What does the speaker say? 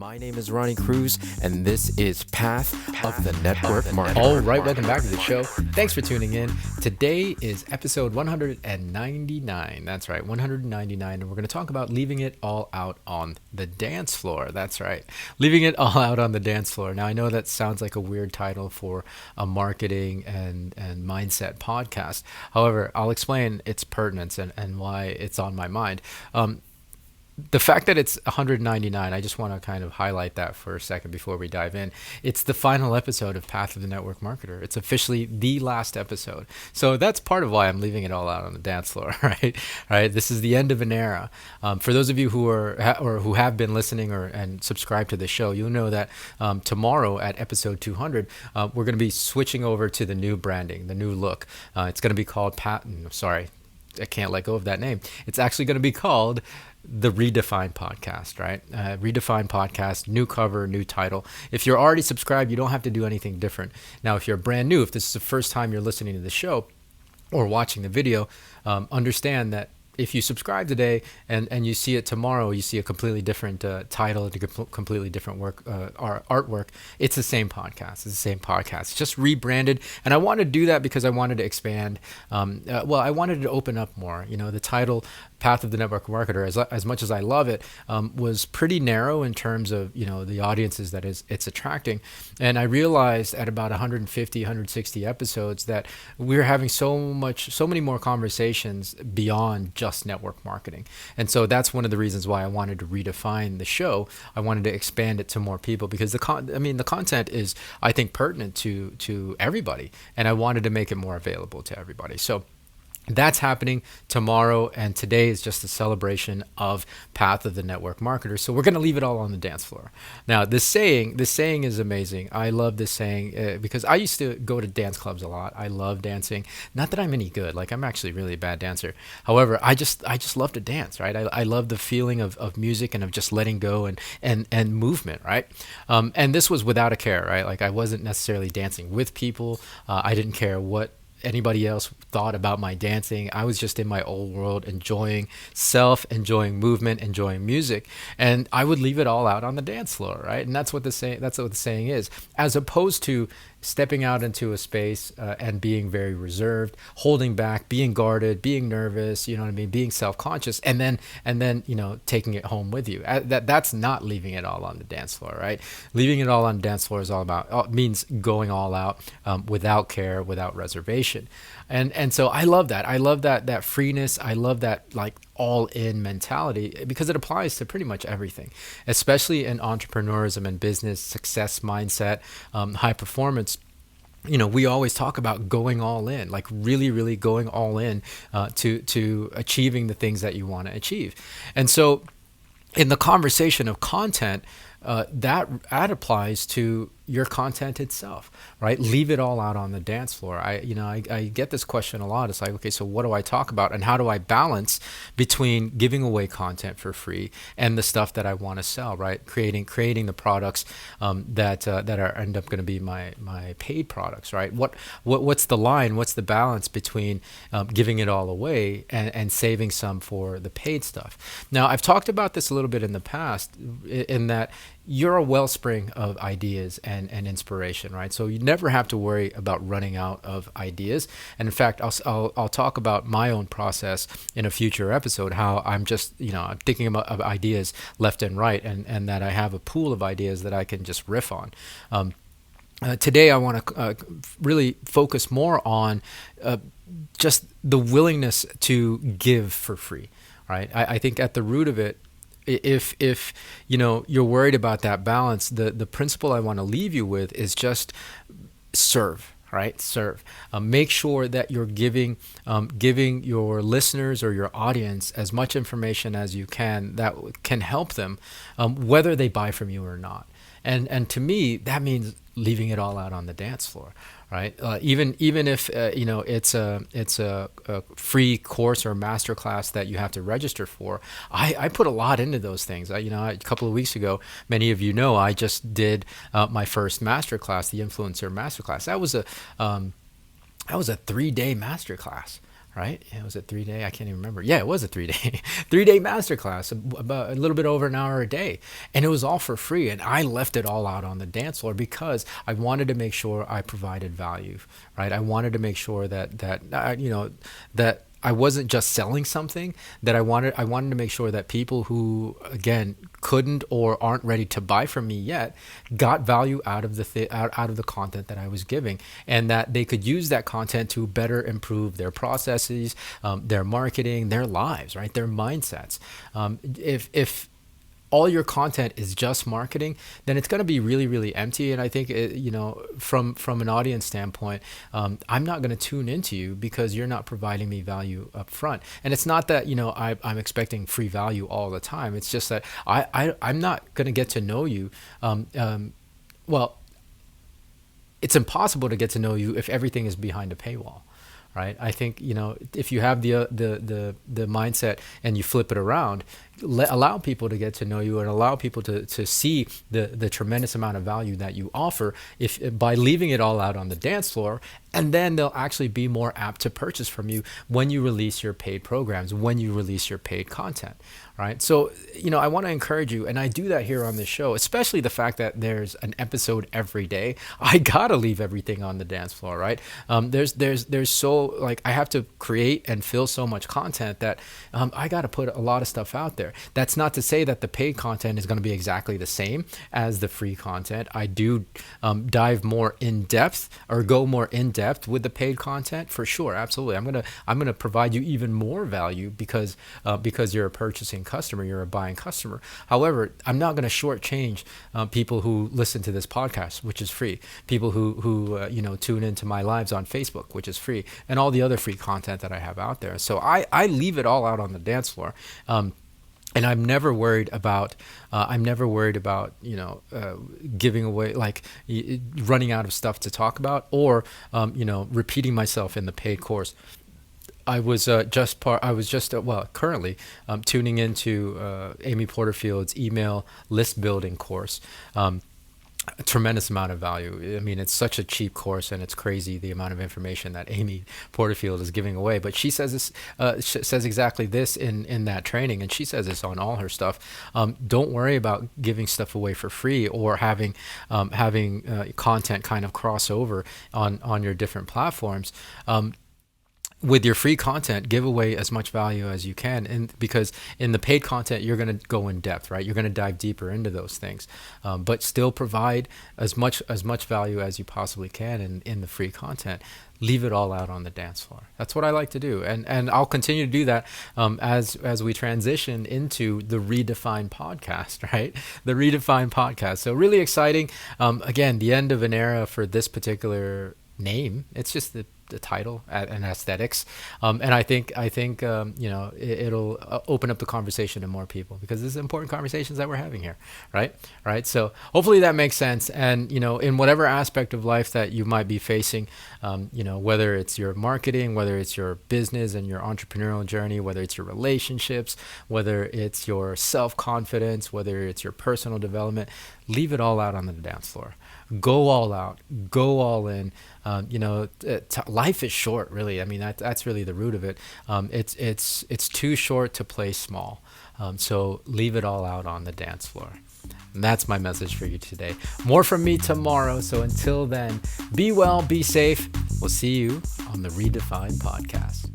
My name is Ronnie Cruz, and this is Path of the Network Marketer. All right, welcome back to the show. Thanks for tuning in. Today is episode 199. That's right, 199. And we're going to talk about leaving it all out on the dance floor. That's right, leaving it all out on the dance floor. Now, I know that sounds like a weird title for a marketing and mindset podcast. However, I'll explain its pertinence and why it's on my mind. The fact that it's 199, I just want to kind of highlight that for a second before we dive in. It's the final episode of Path of the Network Marketer. It's officially the last episode. So that's part of why I'm leaving it all out on the dance floor, right? All right. This is the end of an era. For those of you who are or who have been listening and subscribed to the show, you'll know that tomorrow at episode 200, we're going to be switching over to the new branding, the new look. It's going to be called Sorry, I can't let go of that name. It's actually going to be called the Redefined Podcast, right? Redefined Podcast, new cover, new title. If you're already subscribed, you don't have to do anything different. Now, if you're brand new, if this is the first time you're listening to the show or watching the video, understand that if you subscribe today and you see it tomorrow, you see a completely different title, a completely different artwork. It's the same podcast. It's the same podcast. It's just rebranded. And I want to do that because I wanted to expand. I wanted to open up more. You know, the title Path of the Network Marketer, as much as I love it, was pretty narrow in terms of, you know, the audiences that it's attracting. And I realized at about 150, 160 episodes that we're having so many more conversations beyond just network marketing. And so that's one of the reasons why I wanted to redefine the show. I wanted to expand it to more people because the content is, I think, pertinent to everybody, and I wanted to make it more available to everybody. So that's happening tomorrow, and today is just a celebration of Path of the Network Marketer. So we're going to leave it all on the dance floor. Now, this saying is amazing. I love this saying because I used to go to dance clubs a lot. I love dancing. Not that I'm any good. Like, I'm actually really a bad dancer. However, I just love to dance, right? I love the feeling of music and of just letting go and movement, right? And this was without a care, right? Like, I wasn't necessarily dancing with people. I didn't care what anybody else thought about my dancing. I was just in my old world, enjoying self, enjoying movement, enjoying music, and I would leave it all out on the dance floor, right? And that's what the saying is, as opposed to stepping out into a space and being very reserved, holding back, being guarded, being nervous, you know what I mean, being self-conscious, and then you know, taking it home with you. That's not leaving it all on the dance floor, right? Leaving it all on the dance floor is all about means going all out without care, without reservation. And so I love that. I love that freeness. I love that, like, all-in mentality, because it applies to pretty much everything, especially in entrepreneurism and business, success mindset, high performance. You know, we always talk about going all in, like really, really going all in to achieving the things that you want to achieve. And so in the conversation of content, that applies to your content itself, right? Leave it all out on the dance floor. I get this question a lot. It's like, okay, so what do I talk about, and how do I balance between giving away content for free and the stuff that I want to sell, right? Creating the products that end up going to be my paid products, right? What's the line? What's the balance between giving it all away and saving some for the paid stuff? Now, I've talked about this a little bit in the past, in that you're a wellspring of ideas and inspiration, right? So you never have to worry about running out of ideas. And in fact, I'll talk about my own process in a future episode, how I'm just, you know, I'm thinking about of ideas left and right, and that I have a pool of ideas that I can just riff on. Today, I want to really focus more on just the willingness to give for free, right? I think at the root of it, if you know, you're worried about that balance, the principle I want to leave you with is just serve. Right? Serve. Make sure that you're giving your listeners or your audience as much information as you can that can help them, whether they buy from you or not. And to me, that means leaving it all out on the dance floor, right? Even if you know, it's a free course or masterclass that you have to register for. I put a lot into those things. A couple of weeks ago, many of you know, I just did my first masterclass, the Influencer Masterclass. That was a 3-day masterclass. right? Yeah, was it 3 day? I can't even remember. Yeah, it was a 3 day, 3 day masterclass, about a little bit over an hour a day, and it was all for free. And I left it all out on the dance floor because I wanted to make sure I provided value, right? I wanted to make sure that I wasn't just selling something. That I wanted to make sure that people who, again, couldn't or aren't ready to buy from me yet got value out of out of the content that I was giving, and that they could use that content to better improve their processes, their marketing, their lives, right, their mindsets. If all your content is just marketing, then it's going to be really, really empty. And I think, from an audience standpoint, I'm not going to tune into you because you're not providing me value up front. And it's not that, I'm expecting free value all the time. It's just that I'm not going to get to know you. Well, it's impossible to get to know you if everything is behind a paywall. Right. I think, if you have the mindset and you flip it around, allow people to get to know you and allow people to see the tremendous amount of value that you offer by leaving it all out on the dance floor. And then they'll actually be more apt to purchase from you when you release your paid programs, when you release your paid content. Right. So, I want to encourage you, and I do that here on this show, especially the fact that there's an episode every day. I got to leave everything on the dance floor. Right. There's so, I have to create and fill so much content that I got to put a lot of stuff out there. That's not to say that the paid content is going to be exactly the same as the free content. I do dive more in depth or go more in depth with the paid content for sure. Absolutely. I'm gonna provide you even more value because you're a purchasing customer, you're a buying customer. However, I'm not going to shortchange people who listen to this podcast, which is free. People who tune into my lives on Facebook, which is free, and all the other free content that I have out there. So I leave it all out on the dance floor. And I'm never worried about giving away, running out of stuff to talk about, or repeating myself in the paid course. I was currently tuning into Amy Porterfield's email list building course. A tremendous amount of value. I mean, it's such a cheap course, and it's crazy the amount of information that Amy Porterfield is giving away. But she says this, says exactly this in that training, and she says this on all her stuff. Don't worry about giving stuff away for free or having content kind of cross over on your different platforms. With your free content, give away as much value as you can, and because in the paid content you're going to go in depth, right? You're going to dive deeper into those things, but still provide as much value as you possibly can in the free content. Leave it all out on the dance floor. That's what I like to do, and I'll continue to do that as we transition into the Redefined podcast, right? The Redefined podcast. So really exciting. Again, the end of an era for this particular name. It's just the title and aesthetics, and I think it'll open up the conversation to more people, because this is important conversations that we're having here, right? So hopefully that makes sense. And in whatever aspect of life that you might be facing, whether it's your marketing, whether it's your business and your entrepreneurial journey, whether it's your relationships, whether it's your self-confidence, whether it's your personal development, leave it all out on the dance floor. Go all out, go all in. Life is short, really. I mean, that's really the root of it. It's too short to play small. So leave it all out on the dance floor. And that's my message for you today. More from me tomorrow. So until then, be well, be safe. We'll see you on the Redefined podcast.